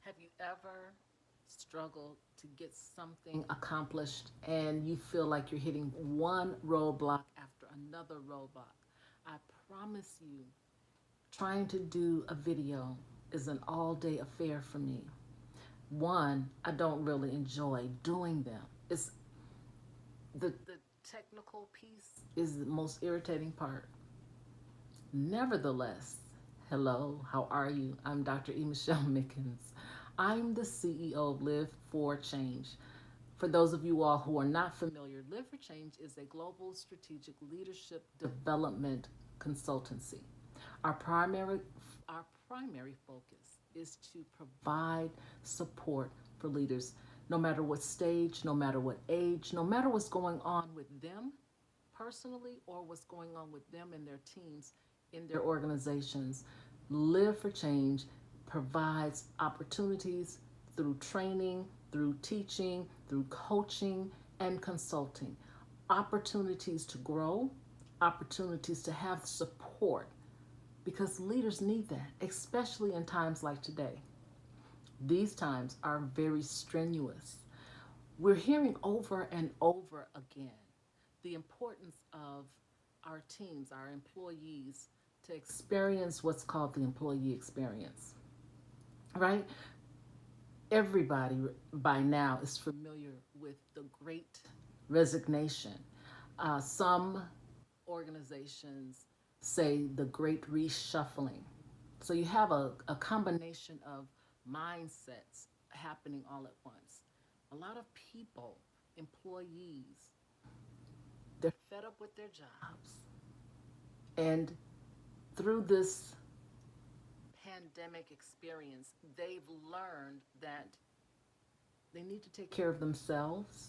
Have you ever struggled to get something accomplished and you feel like you're hitting one roadblock after another roadblock? I promise you, trying to do a video is an all day affair for me. One, I don't really enjoy doing them. It's the technical piece is the most irritating part. Nevertheless, hello, how are you? I'm Dr. E. Michelle Mickens. I'm the CEO of Live for Change. For those of you all who are not familiar, Live for Change is a global strategic leadership development consultancy. Our primary our primary focus is to provide support for leaders no matter what stage, no matter what age, no matter what's going on with them personally or what's going on with them and their teams in their organizations. Live for Change provides opportunities through training, through teaching, through coaching, and consulting. Opportunities to grow, opportunities to have support because leaders need that, especially in times like today. These times are very strenuous. We're hearing over and over again the importance of our teams, our employees, to experience what's called the employee experience, right? Everybody by now is familiar with the great resignation. Some organizations say the great reshuffling. So you have a combination of mindsets happening all at once. A lot of people, employees, they're fed up with their jobs. And through this pandemic experience, they've learned that they need to take care of themselves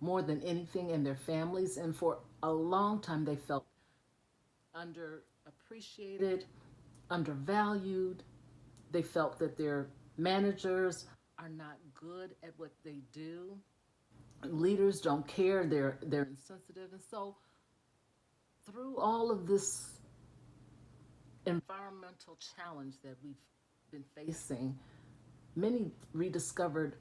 more than anything and their families. And for a long time, they felt underappreciated, undervalued. They felt that their managers are not good at what they do. Leaders don't care, they're insensitive. And so through all of this environmental challenge that we've been facing, many rediscovered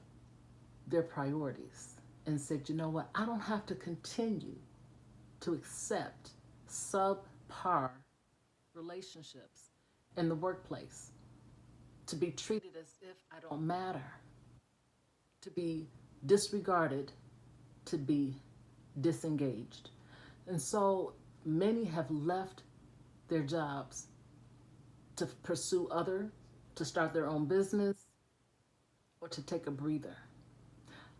their priorities and said, you know what, I don't have to continue to accept subpar relationships in the workplace, to be treated as if I don't matter, to be disregarded, to be disengaged. And so many have left their jobs to pursue other, to start their own business, or to take a breather.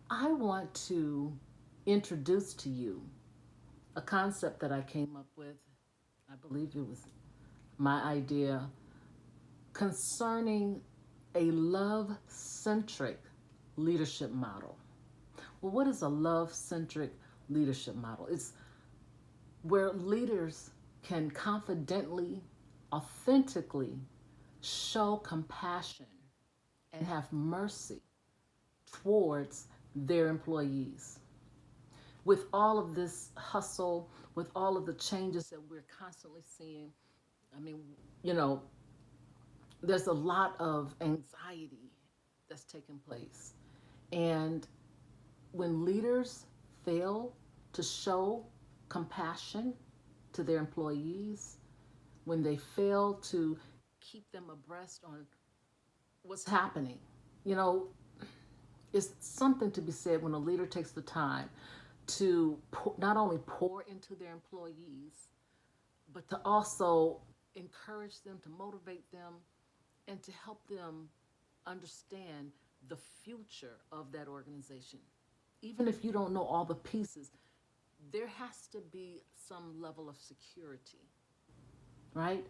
I want to introduce to you a concept that I came up with. I believe it was my idea concerning a love-centric leadership model. Well, what is a love-centric leadership model? It's where leaders can confidently, authentically show compassion and have mercy towards their employees. With all of this hustle, with all of the changes that we're constantly seeing, I mean, you know, there's a lot of anxiety that's taking place. And when leaders fail to show compassion to their employees, when they fail to keep them abreast on what's happening, you know, it's something to be said when a leader takes the time to not only pour into their employees, but to also encourage them, to motivate them, and to help them understand the future of that organization. Even if you don't know all the pieces, there has to be some level of security, right?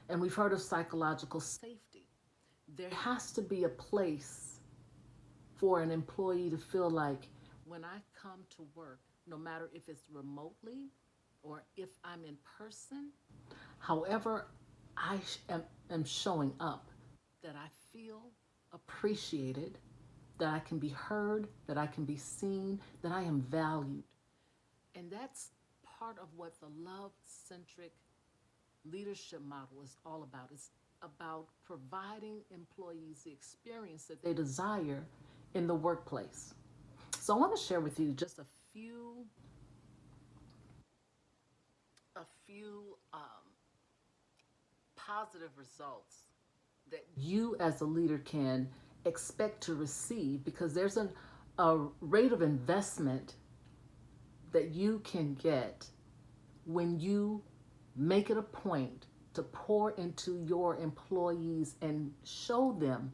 And we've heard of psychological safety. There has to be a place for an employee to feel like when I come to work, no matter if it's remotely or if I'm in person, however am showing up, that I feel appreciated, that I can be heard, that I can be seen, that I am valued. And that's part of what the love centric leadership model is all about. It's about providing employees the experience that they desire in the workplace. So I want to share with you just a few positive results that you as a leader can expect to receive, because there's a rate of investment that you can get when you make it a point to pour into your employees and show them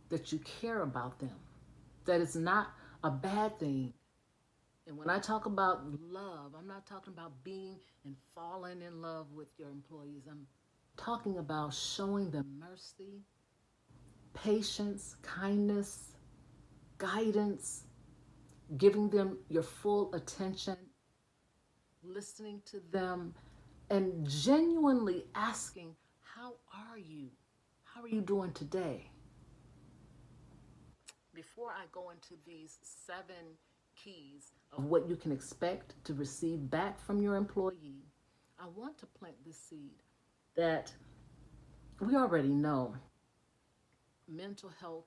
that you care about them, that it's not a bad thing. And when I talk about love, I'm not talking about being and falling in love with your employees. I'm talking about showing them mercy, patience, kindness, guidance, giving them your full attention, listening to them, and genuinely asking, how are you? How are you doing today? Before I go into these 7 keys of what you can expect to receive back from your employee, I want to plant this seed that we already know mental health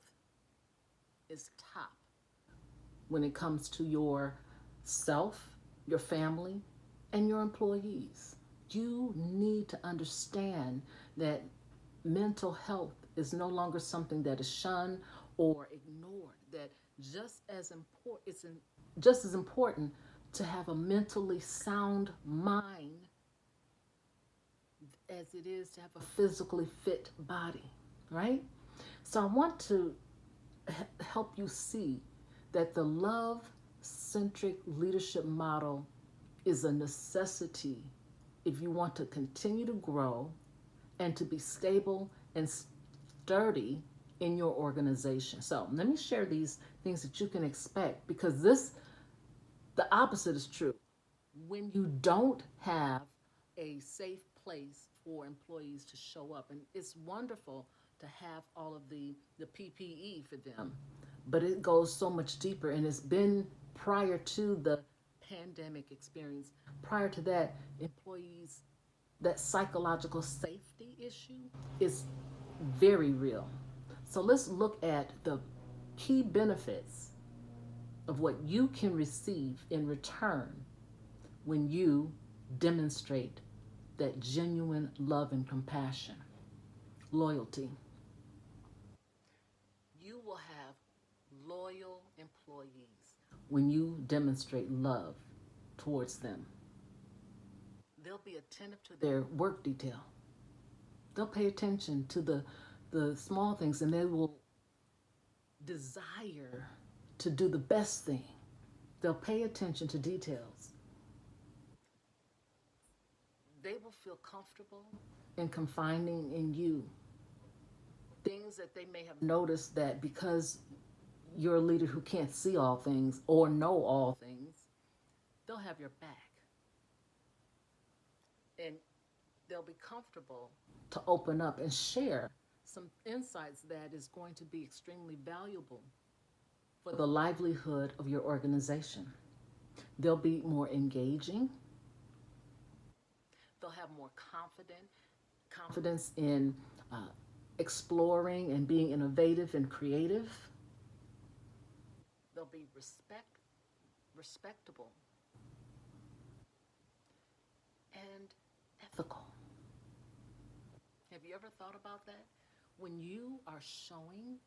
is top when it comes to your self, your family, and your employees. You need to understand that mental health is no longer something that is shunned or ignored. That it's just as important to have a mentally sound mind as it is to have a physically fit body, right? So I want to help you see that the love-centric leadership model is a necessity if you want to continue to grow and to be stable and sturdy in your organization. So let me share these things that you can expect, because the opposite is true. When you don't have a safe place for employees to show up, and it's wonderful to have all of the PPE for them, but it goes so much deeper, and it's been prior to the pandemic experience. Prior to that, employees, that psychological safety issue is very real. So let's look at the key benefits of what you can receive in return when you demonstrate that genuine love and compassion. Loyalty. You will have loyal employees when you demonstrate love towards them. They'll be attentive to their work detail. They'll pay attention to the small things, and they will desire to do the best thing. They'll pay attention to details. They will feel comfortable in confiding in you. Things that they may have noticed, that because you're a leader who can't see all things or know all things, they'll have your back. And they'll be comfortable to open up and share some insights that is going to be extremely valuable for the livelihood of your organization. They'll be more engaging. They'll have more confidence in exploring and being innovative and creative. They'll be respectable, and ethical. Have you ever thought about that? When you are showing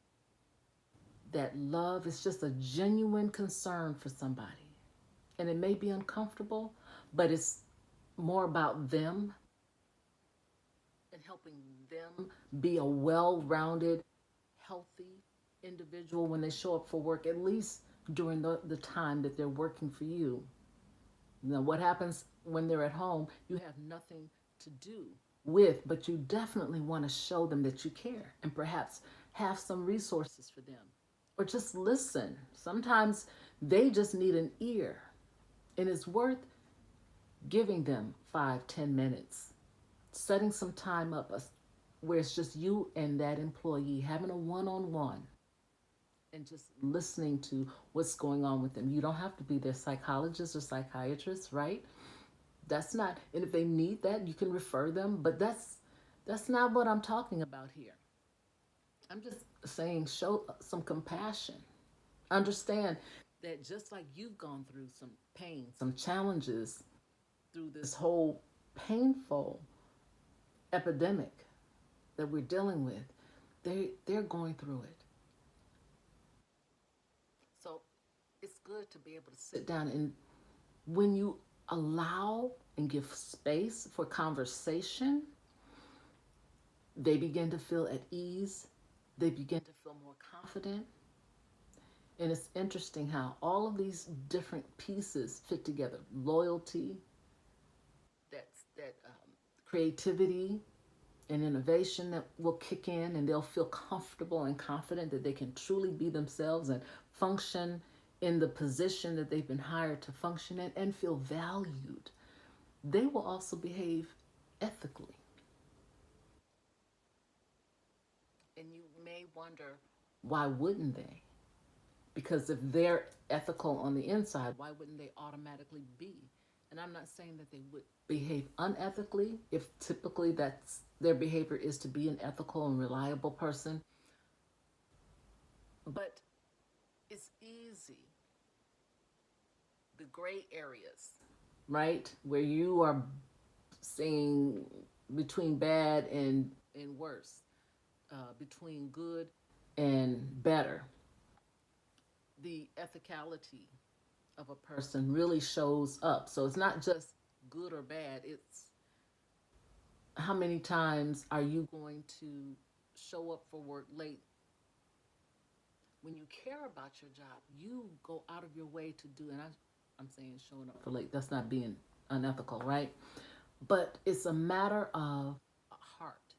that love is just a genuine concern for somebody, and it may be uncomfortable, but it's more about them and helping them be a well-rounded, healthy individual when they show up for work, at least during the time that they're working for you. Now, what happens when they're at home, you have nothing to do with, but you definitely want to show them that you care, and perhaps have some resources for them, or just listen. Sometimes they just need an ear, and it's worth giving them 5-10 minutes, setting some time up where it's just you and that employee, having a one-on-one, and just listening to what's going on with them. You don't have to be their psychologist or psychiatrist, right? That's not, and if they need that, you can refer them, but That's not what I'm talking about here. I'm just saying show some compassion. Understand that just like you've gone through some pain, some challenges through this whole painful epidemic that we're dealing with, they're going through it. So it's good to be able to sit down, and when you allow and give space for conversation, they begin to feel at ease. They begin to feel more confident. And it's interesting how all of these different pieces fit together: loyalty, that creativity and innovation that will kick in, and they'll feel comfortable and confident that they can truly be themselves and function in the position that they've been hired to function in and feel valued. They will also behave ethically. And you may wonder, why wouldn't they? Because if they're ethical on the inside, why wouldn't they automatically be? And I'm not saying that they would behave unethically if typically that's their behavior is to be an ethical and reliable person. But it's easy. The gray areas, right? Where you are saying between bad and worse, between good and better. The ethicality of a person really shows up. So it's not just good or bad, it's how many times are you going to show up for work late? When you care about your job, you go out of your way to do, and I'm saying showing up for late, that's not being unethical, right? But it's a matter of a heart.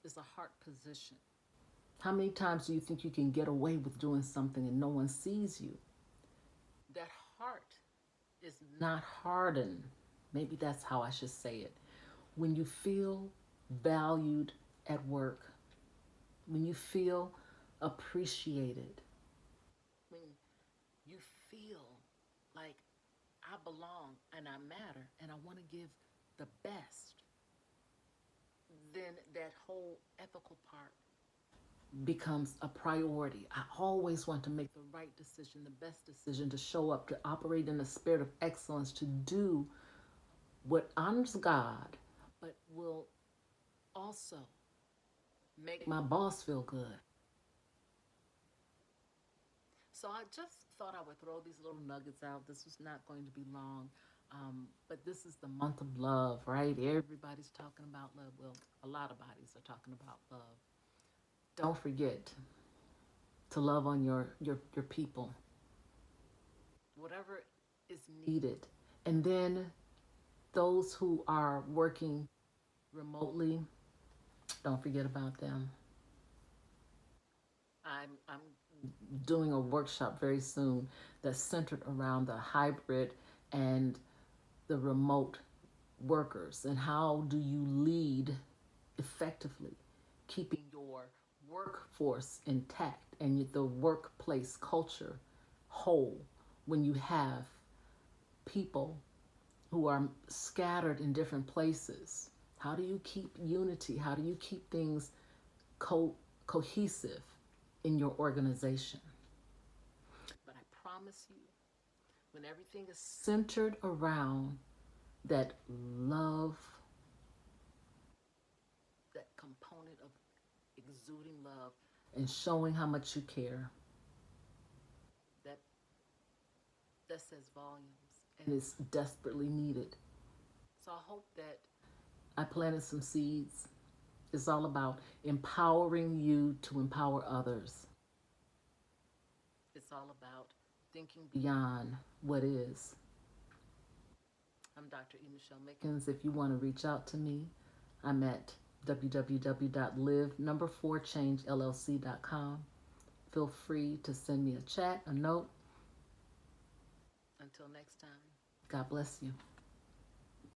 It's a heart position. How many times do you think you can get away with doing something and no one sees you? That heart is not hardened. Maybe that's how I should say it. When you feel valued at work, when you feel appreciated, when you feel like I belong and I matter and I want to give the best, then that whole ethical part becomes a priority. I always want to make the right decision, the best decision, to show up, to operate in a spirit of excellence, to do what honors God, but will also make my boss feel good. So I just thought I would throw these little nuggets out. This was not going to be long, but this is the month of love, right? Everybody's talking about love. Well, a lot of bodies are talking about love. Don't forget to love on your people, whatever is needed. And then those who are working remotely, don't forget about them. I'm doing a workshop very soon that's centered around the hybrid and the remote workers, and how do you lead effectively, keeping your workforce intact and the workplace culture whole when you have people who are scattered in different places. How do you keep unity? How do you keep things cohesive in your organization? But I promise you, when everything is centered around that love, that component of exuding love and showing how much you care, that that says volumes and is desperately needed. So I hope that I planted some seeds. It's all about empowering you to empower others. It's all about thinking beyond what is. I'm Dr. E. Michelle Mickens. If you want to reach out to me, I'm at www.live4changellc.com. Feel free to send me a chat, a note. Until next time, God bless you.